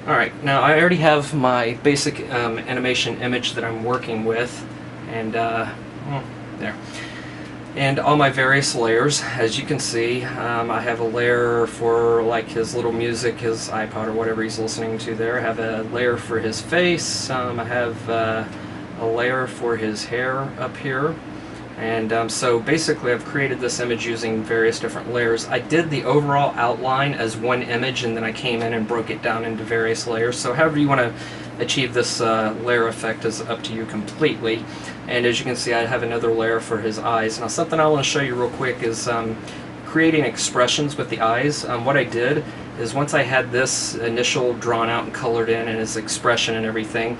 Alright, now I already have my basic animation image that I'm working with, and there. And all my various layers, as you can see, I have a layer for like his little music, his iPod or whatever he's listening to there. I have a layer for his face, I have a layer for his hair up here. And so basically I've created this image using various different layers. I did the overall outline as one image, and then I came in and broke it down into various layers. So however you want to achieve this layer effect is up to you completely. And as you can see, I have another layer for his eyes. Now something I want to show you real quick is creating expressions with the eyes. What I did is once I had this initial drawn out and colored in and his expression and everything,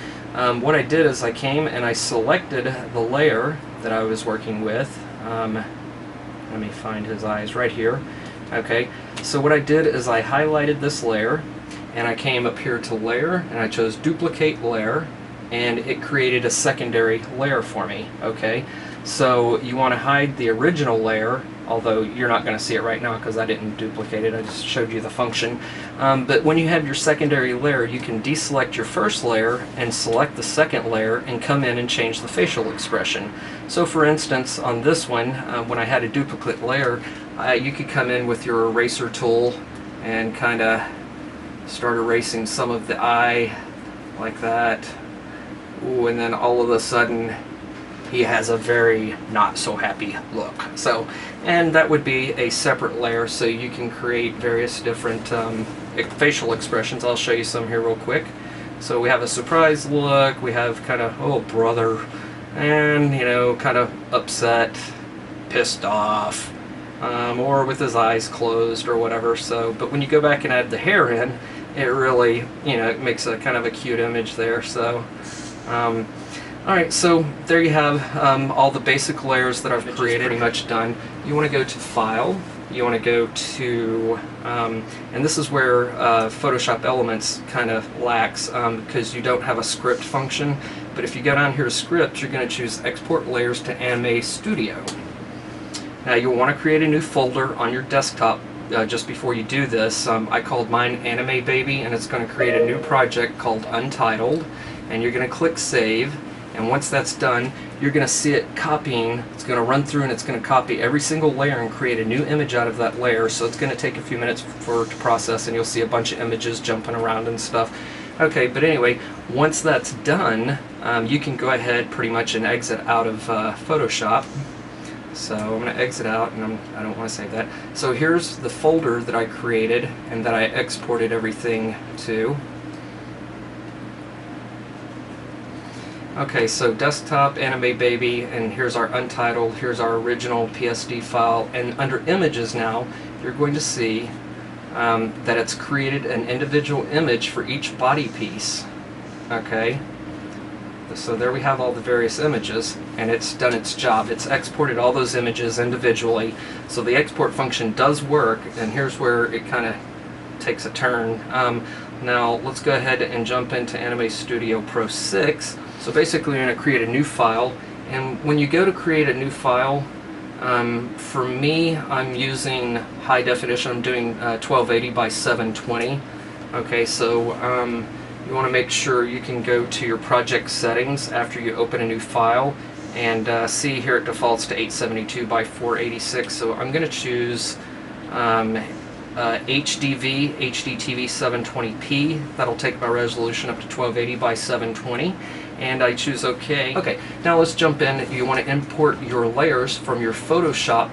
what I did is I came and I selected the layer that I was working with. Let me find his eyes right here. Okay, so what I did is I highlighted this layer and I came up here to layer and I chose duplicate layer, and it created a secondary layer for me. Okay, so you want to hide the original layer, although you're not going to see it right now because I didn't duplicate it, I just showed you the function. But when you have your secondary layer, you can deselect your first layer and select the second layer and come in and change the facial expression. So for instance, on this one, when I had a duplicate layer, you could come in with your eraser tool and kind of start erasing some of the eye like that. Ooh, and then all of a sudden he has a very not so happy look. So, and that would be a separate layer, so you can create various different facial expressions. I'll show you some here real quick. So we have a surprised look, we have kind of, oh brother, and you know, kind of upset, pissed off, or with his eyes closed or whatever. So, but when you go back and add the hair in, it really, you know, it makes a kind of a cute image there. So alright, so there you have all the basic layers that I've created, pretty much done. You want to go to File, you want to go to, and this is where Photoshop Elements kind of lacks, because you don't have a script function. But if you go down here to Script, you're going to choose Export Layers to Anime Studio. Now you'll want to create a new folder on your desktop. Just before you do this, I called mine Anime Baby, and it's going to create a new project called Untitled, and you're going to click Save. And once that's done, you're going to see it copying. It's going to run through and it's going to copy every single layer and create a new image out of that layer. So it's going to take a few minutes for it to process, and you'll see a bunch of images jumping around and stuff. Okay, but anyway, once that's done, you can go ahead pretty much and exit out of Photoshop. So I'm going to exit out, and I don't want to save that. So here's the folder that I created and that I exported everything to. Okay, so desktop, Anime Baby, and here's our Untitled, here's our original PSD file, and under Images now, you're going to see that it's created an individual image for each body piece. Okay, so there we have all the various images, and it's done its job. It's exported all those images individually, so the export function does work, and here's where it kind of takes a turn. Now let's go ahead and jump into Anime Studio Pro 6. So basically you're going to create a new file, and when you go to create a new file, for me I'm using high definition. I'm doing 1280 by 720. Okay, so you want to make sure you can go to your project settings after you open a new file, and see here it defaults to 872 by 486. So I'm going to choose HDV, HDTV 720p. That'll take my resolution up to 1280 by 720. And I choose OK. Okay, now let's jump in. You want to import your layers from your Photoshop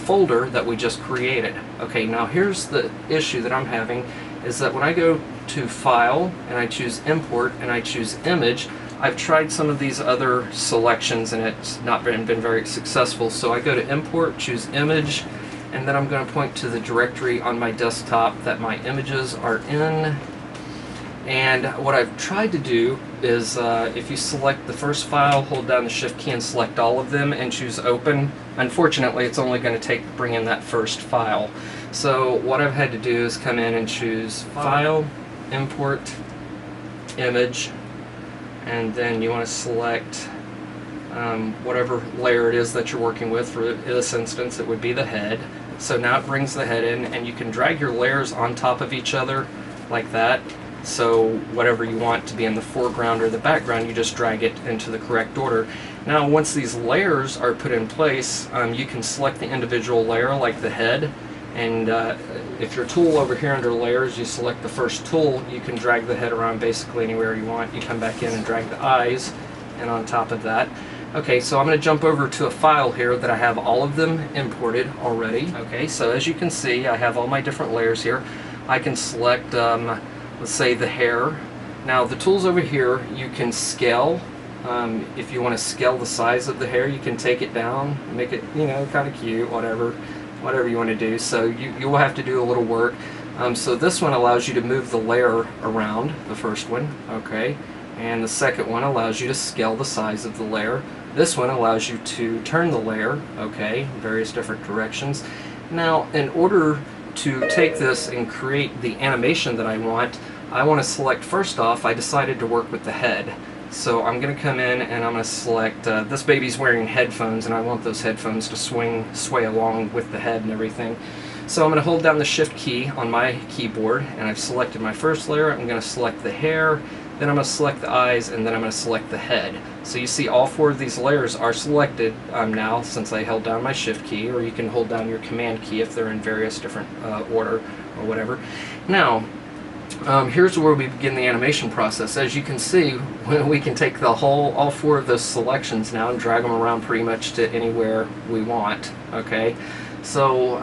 folder that we just created. Okay, now here's the issue that I'm having, is that when I go to File and I choose Import and I choose Image, I've tried some of these other selections and it's not been very successful. So I go to Import, choose Image, and then I'm going to point to the directory on my desktop that my images are in. And what I've tried to do is, if you select the first file, hold down the Shift key and select all of them and choose Open. Unfortunately, it's only going to bring in that first file. So what I've had to do is come in and choose File, Import, Image, and then you want to select whatever layer it is that you're working with. For this instance, it would be the head. So now it brings the head in, and you can drag your layers on top of each other like that. So whatever you want to be in the foreground or the background, you just drag it into the correct order. Now once these layers are put in place, you can select the individual layer like the head, and if your tool over here under layers, you select the first tool, you can drag the head around basically anywhere you want. You come back in and drag the eyes, and on top of that. Okay, so I'm going to jump over to a file here that I have all of them imported already. Okay, so as you can see, I have all my different layers here. I can select, let's say, the hair. Now the tools over here, you can scale. If you want to scale the size of the hair, you can take it down, make it, you know, kind of cute, whatever you want to do. So you will have to do a little work. So this one allows you to move the layer around, the first one, okay, and the second one allows you to scale the size of the layer. This one allows you to turn the layer, okay, various different directions. Now, in order to take this and create the animation that I want to select, first off, I decided to work with the head. So I'm going to come in and I'm going to select, this baby's wearing headphones, and I want those headphones to sway along with the head and everything. So I'm going to hold down the Shift key on my keyboard, and I've selected my first layer. I'm going to select the hair, then I'm going to select the eyes, and then I'm going to select the head. So you see all four of these layers are selected now since I held down my Shift key, or you can hold down your Command key if they're in various different order or whatever. Now, here's where we begin the animation process. As you can see, we can take all four of those selections now and drag them around pretty much to anywhere we want. Okay, so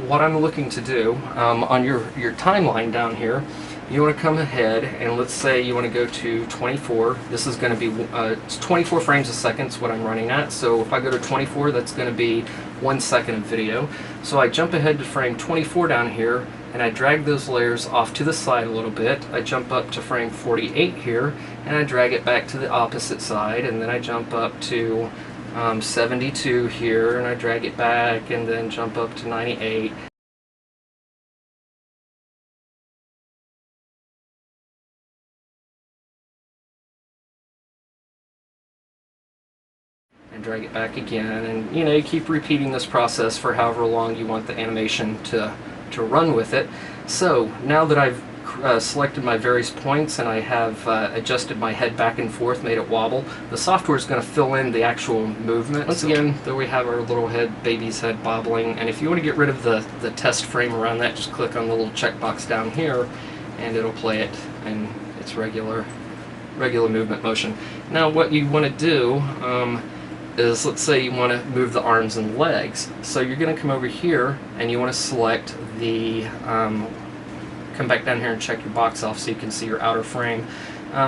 what I'm looking to do on your timeline down here, you want to come ahead and let's say you want to go to 24. This is going to be it's 24 frames a second is what I'm running at. So if I go to 24, that's going to be 1 second of video. So I jump ahead to frame 24 down here, and I drag those layers off to the side a little bit. I jump up to frame 48 here, and I drag it back to the opposite side, and then I jump up to 72 here, and I drag it back, and then jump up to 98. And drag it back again, and you know, you keep repeating this process for however long you want the animation to run with it. So now that I've selected my various points and I have adjusted my head back and forth, made it wobble, the software is going to fill in the actual movement. Once again, there we have our little baby's head bobbling, and if you want to get rid of the test frame around that, just click on the little checkbox down here and it'll play it in its regular movement motion. Now what you want to do is, let's say you want to move the arms and legs. So you're going to come over here and you want to select the, come back down here and check your box off so you can see your outer frame.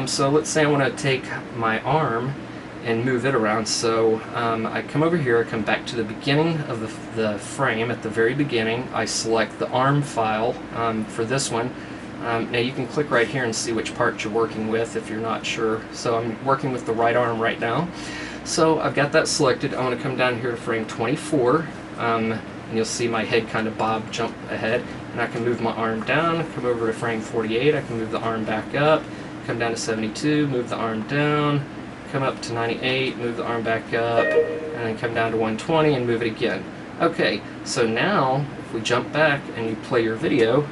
So let's say I want to take my arm and move it around. So I come over here, I come back to the beginning of the frame, at the very beginning. I select the arm file for this one. Now you can click right here and see which part you're working with if you're not sure. So I'm working with the right arm right now. So I've got that selected. I want to come down here to frame 24, and you'll see my head kind of jump ahead, and I can move my arm down, come over to frame 48, I can move the arm back up, come down to 72, move the arm down, come up to 98, move the arm back up, and then come down to 120 and move it again. Okay, so now if we jump back and you play your video,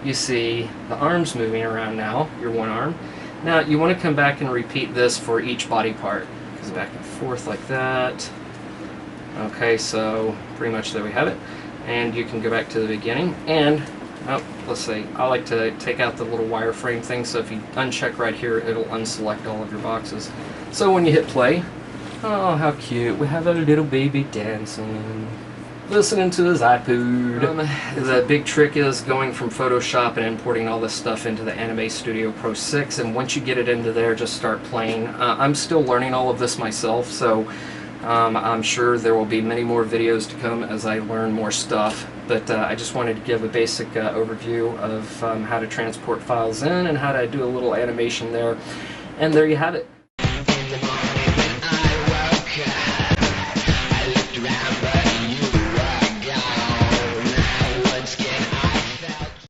you see the arms moving around now, your one arm. Now you want to come back and repeat this for each body part. Back and forth like that. Okay, so pretty much there we have it. And you can go back to the beginning, and let's see, I like to take out the little wireframe thing, so if you uncheck right here, it'll unselect all of your boxes. So when you hit play, oh how cute, we have a little baby dancing, listening to his iPod. The big trick is going from Photoshop and importing all this stuff into the Anime Studio Pro 6, and once you get it into there, just start playing. I'm still learning all of this myself, so I'm sure there will be many more videos to come as I learn more stuff, but I just wanted to give a basic overview of how to transport files in and how to do a little animation there, and there you have it.